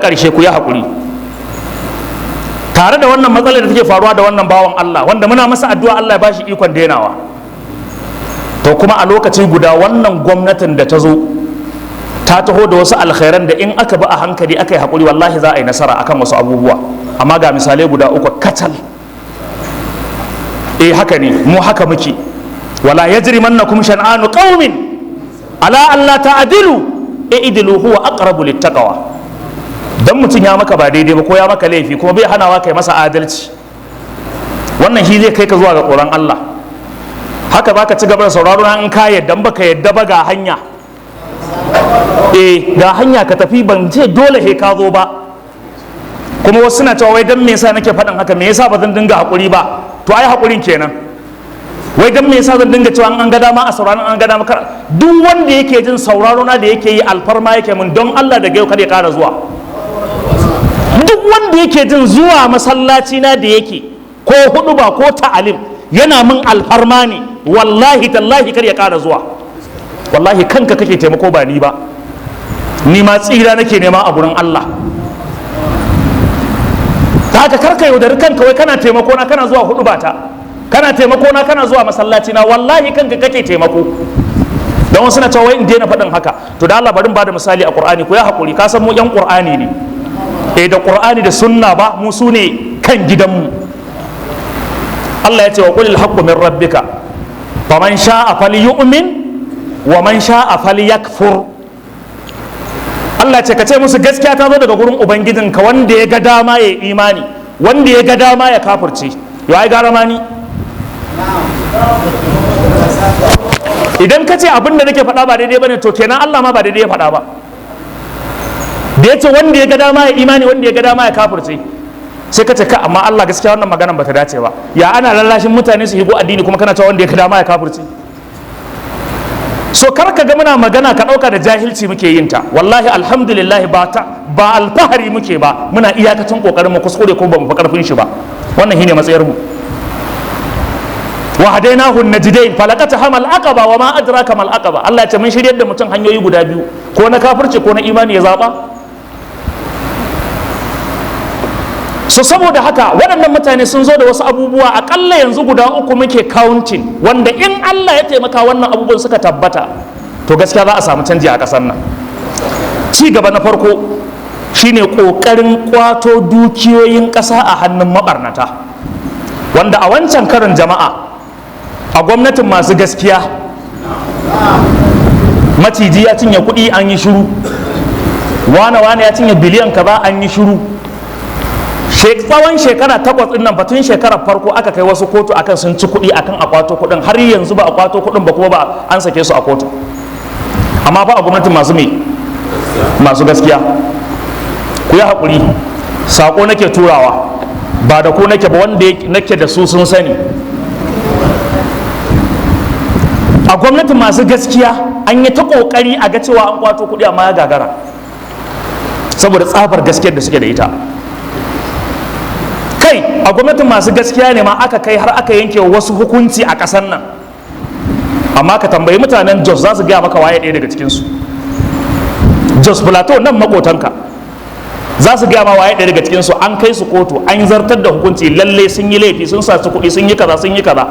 ƙarshe ku yi haƙuri tare da wannan matsalar da take faruwa da wannan bawan Allah wanda muna masa addu'a Allah ya bashi ikon denawa. To kuma a lokaci guda wannan gwamnatin da ta zo ta taho da wasu alkhairan da in aka bi a hankali aka yi haƙuri wallahi za a yi nasara akan wasu abubuwa, amma ga misalai guda uku kacal. Haka ne, mu haka muke. Wala yajrimannakum shan'anu qaumin ala alla ta'dilu i'dilu huwa aqrabu littaqwa. Dan mutum ya maka ba daidai ba ko ya maka laifi kuma bai hanawa kai masa adalci, wannan shi zai kai ka zuwa ga tsoron Allah. Haka za ka ci gaba da sauraro na in ka yadda, baka yadda ba ga hanya, ga hanya ka tafi, ban ce dole he ka zo ba. Kuma wasu suna cewa wai dan me yasa nake faɗin haka, me yasa ba zan dinga haƙuri ba? To ai haƙurin kenan. Wai dan me yasa zan dinga cewa an ga dama a sauraron, an ga dama kar. Duk wanda yake jin sauraro na da yake yi alfarma yake mun, don Allah daga yau kada ya ƙara zuwa. Duk wanda yake jin zuwa masallaci na da yake ko hudu ba ko ta'alim yana min alfarma ne, wallahi tallahi kar ya ƙara zuwa. Wallahi kanka kake taimako ba ni ba, ni ma tsira nake nema a gurin Allah. Ta haka karka yaudari kanka wai kana taimako na kana zuwa hudu ba ta, kana taimako na kana zuwa masallaci na, wallahi kanka kake taimako. Don wasu na cewa wai in daina faɗin haka. To da Allah bari ba da misali a Qur'ani, ku ya haƙuri, ka san mu yan Qur'ani ne. Da Qur'ani da sunna ba mu su ne kan gidanmu. Allah ya ce wa qulil haqqu min rabbika faman sha'a falyu'min wa man sha'a falyakfur. Allah ya ce ka ce musu gaskiya ta zo daga gurin ubangijinka, wanda ya ga dama ya imani, wanda ya ga dama ya kafirce. Yo ai gara ma ni. Idan ka ce abin da nake faɗa ba daidai bane, to kenan Allah ma ba daidai ya faɗa ba. Da ya ce wanda ya ga dama ya imani, wanda ya ga dama ya kafirce, sai ka ce ka amma Allah gaskiya wannan maganan bata dace ba. Ya ana lallashin mutane su higo addini kuma kana cewa wanda ya ga dama ya kafirce? So kar ka ga muna magana ka dauka da jahilci muke yin ta. Wallahi alhamdulillah ba alfahari muke ba, muna iyakacin kokarin mu, kuskure ko ba mu fi karfin shi ba. Wannan shine matsayar mu. Wa hadainahu najdain falaqata hamal aqaba wa ma adraka mal aqaba. Allah ya ce mun shiryar da mutum hanyoyi guda biyu, ko na kafirce ko na imani ya zaba. So saboda haka waɗannan mutane sun zo da wasu abubuwa akalla yanzu guda uku muke counting, wanda in Allah ya taimaka wannan abubuwan suka tabbata, to gaskiya za a samu canji a ƙasar nan. Ci gaba na farko shine ƙoƙarin ƙwato dukiyoyin ƙasa a hannun maɓarnata, wanda a wancan karin jama'a a gwamnatin masu gaskiya maciji ya cinye kuɗi an yi shiru, wane ya cinye biliyan kaza an yi shiru. Tsawon shekara 8 ɗin nan, batun shekarar farko aka kai wasu kotu akan sun ci kuɗi akan a kwato kuɗin, har yanzu ba a kwato kuɗin ba kuma ba an sake su a kotu. Amma ba a gwamnatin masu gaskiya. Ku yi haƙuri, saƙo nake turawa, ba da ku nake ba, wanda nake da su sun sani. A gwamnatin masu gaskiya an yi ta ƙoƙari a ga cewa an kwato kuɗi amma ya gagara, saboda tsabar gaskiyar da suke da ita. Kai a gwamnatin masu gaskiya ne ma aka kai har aka yanke wasu hukunci a ƙasar nan, amma ka tambayi mutanen Jos za su gaya maka waye ɗaya daga cikinsu. Jos Plateau nan makotanka za su gaya ma waye ɗaya daga cikinsu. An kai su kotu, an zartar da hukunci, lalle sun yi laifi, sun saci kuɗi, sun yi kaza.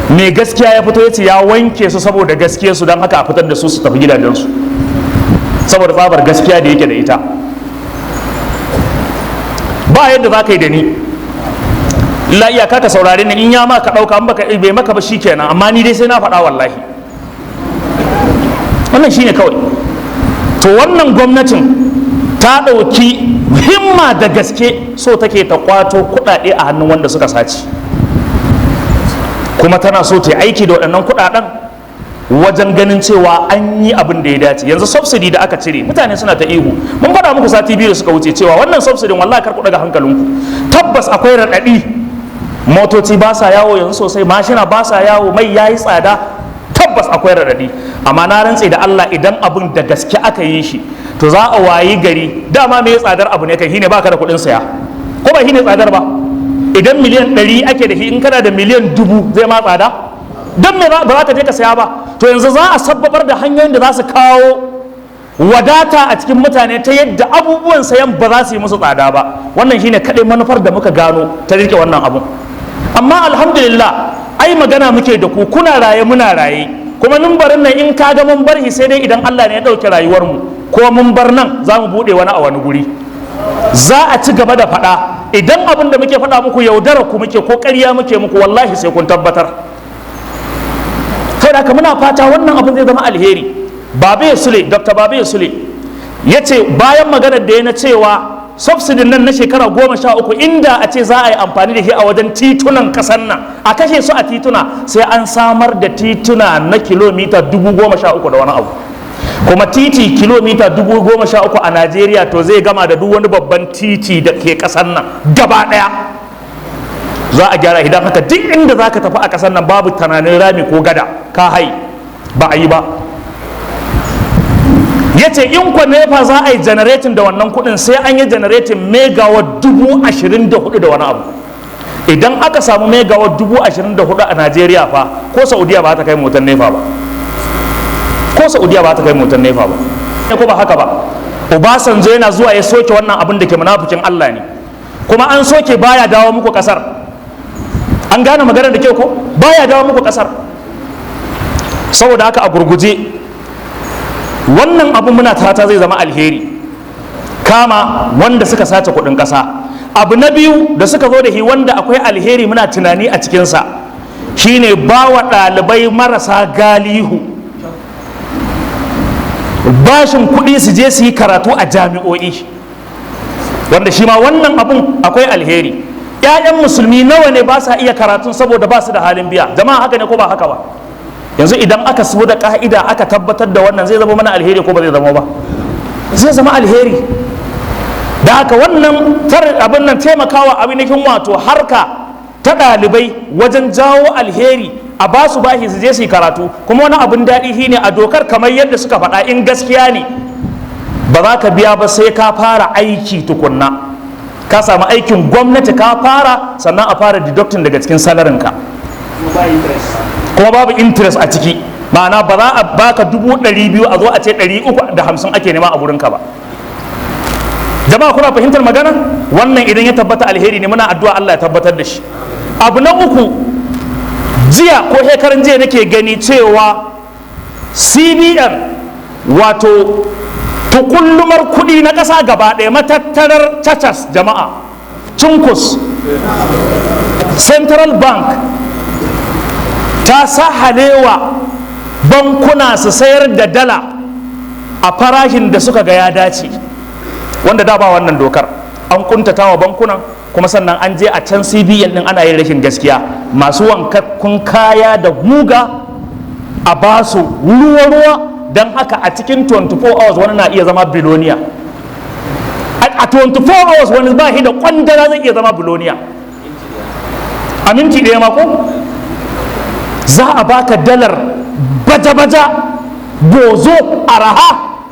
Mai gaskiya ya fito ya ce ya wanke su saboda gaskiyarsu, don haka a fitar da su su tafi gidajensu, saboda tsabar gaskiya da yake da ita. Ba yadda za ka yi da ni, la iyaka ka saurare ni, in ya ma ka ɗauka, in baka bai maka ba shikenan, amma ni dai sai na faɗa wallahi. Wannan shine kawai. To wannan gwamnatin ta ɗauki himma da gaske, so take ta kwato kuɗaɗe a hannun wanda suka sace, kuma tana so ta yi aiki da waɗannan kuɗaɗen wajen ganin cewa an yi abin da ya dace. Yanzu subsidy da aka cire, mutane suna ta ihu, mun faɗa muku sati 2 da suka wuce cewa wannan subsidy wallahi kar ku daga hankalinku. Tabbas akwai raɗaɗi, motoci ba sa yawo yanzu sosai, mashina ba sa yawo, mai yayi tsada, tabbas akwai raɗaɗi. Amma na rantse da Allah, idan abin da gaske aka yi shi, to za a wayi gari, dama me tsadar abu ne kai, shine baka da kuɗin saya, ko ba shine tsadar ba? Idan miliyan 100 ake da shi, in kana da miliyan 1000 zai ma tsada? Don me ba za ka je ka saya ba? To yanzu za a sabbabar da hanyoyin da za su kawo wadata a cikin mutane ta yadda abubuwan sayan ba za su yi musu tsada ba. Wannan shine kaɗai manufar da muka gano ta rike wannan abun. Amma alhamdulillah, ai magana muke da ku, kuna raye muna raye, kuma mimbarin nan in ka ga mun bar shi sai dai idan Allah ne ya ɗauke rayuwar mu, ko mun bar nan za mu buɗe wani a wani guri. Za a ci gaba da faɗa. Idan abin da muke faɗa muku yaudara ku muke ko ƙarya muke muku, wallahi sai kun tabbatar. Kai da muna fata wannan abin zai zama alheri. Babe Sule, Dr. Babe Sule ya ce bayan maganar da ya na cewa subsidin nan na shekara 13, inda a ce za a yi amfani da shi a wajen titunan kasar nan, a kashe su a tituna, sai an samar da tituna na kilomita 13,000 da wani abu. Kuma titi kilomita 13,000 a Najeriya to zai gama da duk wani babban titi da ke kasar nan gaba daya. Za a gyara idan haka duk inda za ka tafi a kasar nan babu tunanin rami ko gada ka hai, ba a yi ba. Ya ce in kwa nefa za a yi generating da wannan kudin sai an yi generating megawatt 24,000 da wani abu. Idan aka samu megawatt 24,000 a Najeriya fa, ko Saudiya ba ta kai motar nefa ba, ko Saudiya ba ta kai motar nefa ba. Ko ba haka ba, Obasanjo yana zuwa ya soke wannan abin da ke munafikin Allah ne, kuma an soke baya dawo muku kasar. An gane maganar da ke ko baya dawo muku kasar. Saboda haka a gurguje wannan abu muna tata zai zama alheri, kama wanda suka sace kudin kasa. Abu na biyu da suka zo da shi wanda akwai alheri muna tunani a cikinsa, shine ba wa ɗalibai marasa galihu bashin kuɗi su je su yi karatu a jami'o'i, wanda shi ma wannan abun akwai alheri. 'Ya'yan musulmi nawa ne ba sa iya karatun saboda ba su da halin biya? Jama'a haka ne ko ba haka ba? Yanzu idan aka so da ka'ida aka tabbatar da wannan, zai zama mana alheri ko ba zai zama ba? Zai zama alheri. Da haka wannan abin nan taimakawa ainihin wato harka ta ɗalibai wajen jawo alheri, a ba su bashi su je su yi karatu. Kuma wani abin daɗi shine a dokar kamar yadda suka faɗa, in gaskiya ne ba za ka biya ba sai ka fara aiki tukunna, ka samu aikin gwamnati ka fara, sannan a fara deducting daga cikin salarinka, kuma babu interest a ciki. Ma'ana ba za a baka 200,000 a zo a ce 350 ake nema a gurinka ba. Jama'a kuna fahimtar magana? Wannan idan ya tabbata alheri ne, muna addu'a Allah ya tabbatar da shi. Abu na uku, jiya ko shekaran jiya nake gani cewa CBN, wato tukullumar kuɗi na ƙasa gaba ɗaya, matattarar cacas jama'a, cunkus, Central Bank ta sahalewa bankuna su sayar da dala a farashin da suka ga ya dace, wanda da ba wannan dokar. An kuntata wa bankunan, kuma sannan an je a can CBN din ana yin rashin gaskiya. Masu wankakkun kaya da guga a basu ruwa-ruwa, don haka a cikin 24 hours wani na iya zama biloniya. A 24 hours wani ba shi da kwandala zai iya zama biloniya a minti ɗaya mako. Za a baka dalar baja-baja, bozo, araha,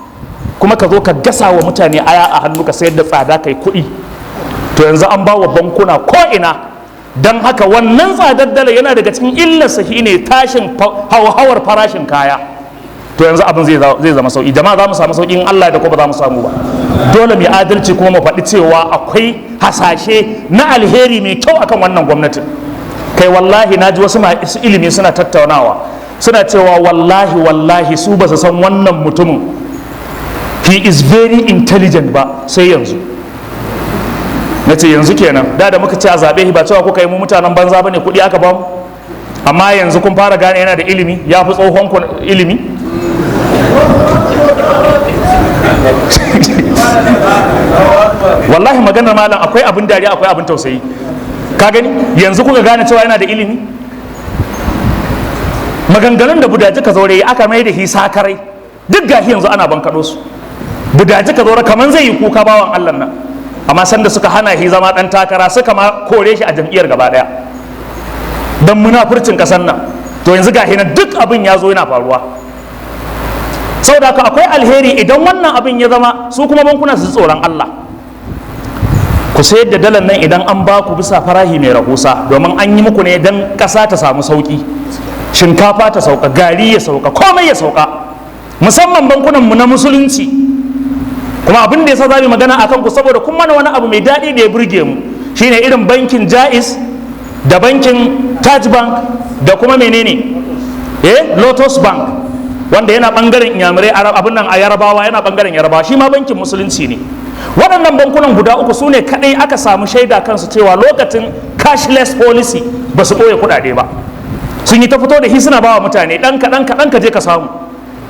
kuma ka zo ka gasa wa mutane aya a hannu ka sayar da tsada kai kuɗi. To yanzu an ba wa bankuna ko'ina, don haka wannan tsadar dalar yana daga cikin illarsa shine tashin hauhawar farashin kaya. To yanzu abin zai zama sauki. Jama'a za mu samu sauki in Allah da ko ba za mu samu ba? Dole mu adalci kuma mu faɗi cewa akwai hasashe na alheri mai kyau akan wannan gwamnatin. Kai wallahi na ji wasu masu ilimi suna tattaunawa, suna cewa wallahi su ba su san wannan mutumin, he is very intelligent ba sai yanzu. Na ce yanzu kenan, da muka ce a zaɓe shi ba cewa kuka yi mu mutanen banza ba ne, kuɗi aka ba mu, amma yanzu kun fara gane yana da ilimi, ya fi tsohon ku ilimi. Wallahi maganar malam akwai abin dariya akwai abin tausayi. Ka gani yanzu kuka gane cewa yana da ilimi? Maganganun da Budaji ka zaure aka mai da hisa karai, duk gashi yanzu ana bankaɗo su. Budaji ka zaure kaman zai yi kuka bawan Allah nan, amma sanda suka hana shi zama ɗan takara suka ma kore shi a jam'iyyar gaba ɗaya don munafurcin ƙasar nan. To yanzu gashi nan duk abin ya zo yana faruwa. Saboda haka akwai alheri idan wannan abin ya zama su kuma bankuna su tsoron Allah. Ku sayar da dalar nan idan an ba ku bisa farahi mai rahusa, domin an yi muku ne don ƙasa ta samu sauƙi, shinkafa ta sauka, gari ya sauka, komai ya sauka. musamman bankunan mu na musulunci. Kuma abin da yasa za mu magana akan ku saboda kun mana wani abu mai daɗi da ya burge mu, shine irin bankin Jaiz da bankin Taj Bank da kuma menene Lotus Bank, wanda yana bangaren inyamurai abin nan a Yarabawa, yana bangaren Yarabawa, shi ma bankin musulunci ne. Waɗannan bankunan guda uku su ne kaɗai aka samu shaida kansu cewa lokacin cashless policy ba su ɓoye kuɗaɗe ba, sun yi ta fito da hisuna ba wa mutane ɗan kaɗan ka je ka samu.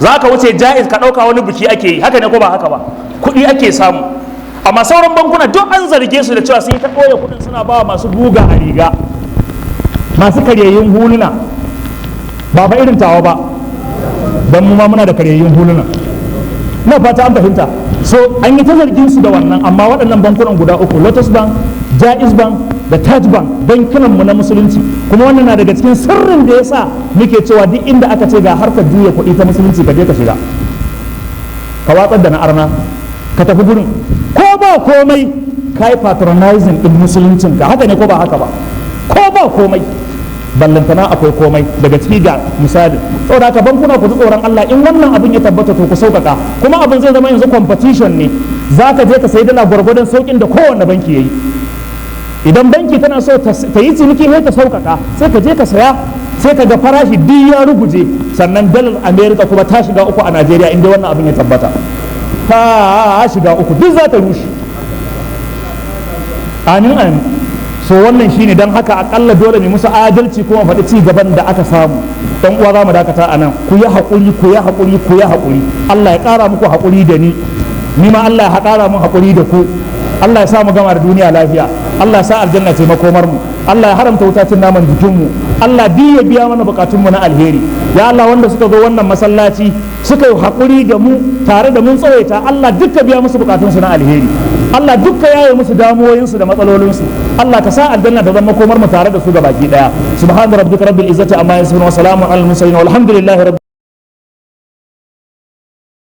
Za ka wuce Jaiz ka ɗauka wani biki ake yi, haka ne ko ba haka ba, kuɗi ake samu. Amma sauran bankuna duk an zarge su da cewa sun yi ta ɓoye kuɗin suna ba wa masu guga a riga, masu karyayyun huluna, ba fa irin tawa ba, don mu ma muna da karyayyun huluna. Na fata an fahimta. So an yi ta zargin su da wannan, amma waɗannan bankunan guda uku, Lotus Bank, Jaiz Bank da Taj Bank, bankunan mu na musulunci, kuma wannan na daga cikin sirrin da yasa muke cewa duk inda aka ce ga harkar juya kuɗi ta musulunci ka je ka shiga, ka watsar da na arna, ka tafi gurin, ko ba komai ka yi patronizing din musuluncin ka, haka ne ko ba haka ba, ko ba komai ballantana akwai komai daga ciki ga misali. Saboda haka bankuna ku ji tsoron Allah, in wannan abin ya tabbata to ku sauƙaƙa, kuma abin zai zama yanzu competition ne, za ka je ka sayi dala gwargwadon sauƙin da kowanne banki ya yi. Idan banki tana so ta yi ciniki sai ta sauƙaƙa, sai ka je ka saya, sai ka ga farashi duk ya ruguje, sannan dalar America kuma ta shiga uku a Najeriya inda wannan abin ya tabbata, ta shiga uku duk za ta rushe. Amin amin. So wannan shine, don haka akalla dole ne musu adalci kuma faɗi ci gaban da aka samu. Dan uwa za mu dakata a nan, ku yi haƙuri, ku yi haƙuri, ku yi haƙuri. Allah ya ƙara muku haƙuri da ni ma Allah ya ƙara mun haƙuri da ku. Allah ya sa mu gama da duniya lafiya, Allah ya sa aljanna ce makomar mu, Allah ya haramta wuta cin naman jikin mu, Allah ya biya mana bukatun mu na alheri. Ya Allah, wanda suka zo wannan masallaci suka yi haƙuri da mu tare da mun tsawaita, Allah dukka biya musu bukatun su na alheri, Allah dukka yaye musu damuwoyin su da matsalolin su, Allah ka sa aljanna ta zama makomar mu tare da su gabaki daya. Subhana rabbika rabbil izzati amma yasifun wa salamun alal mursalin walhamdulillahi rabbil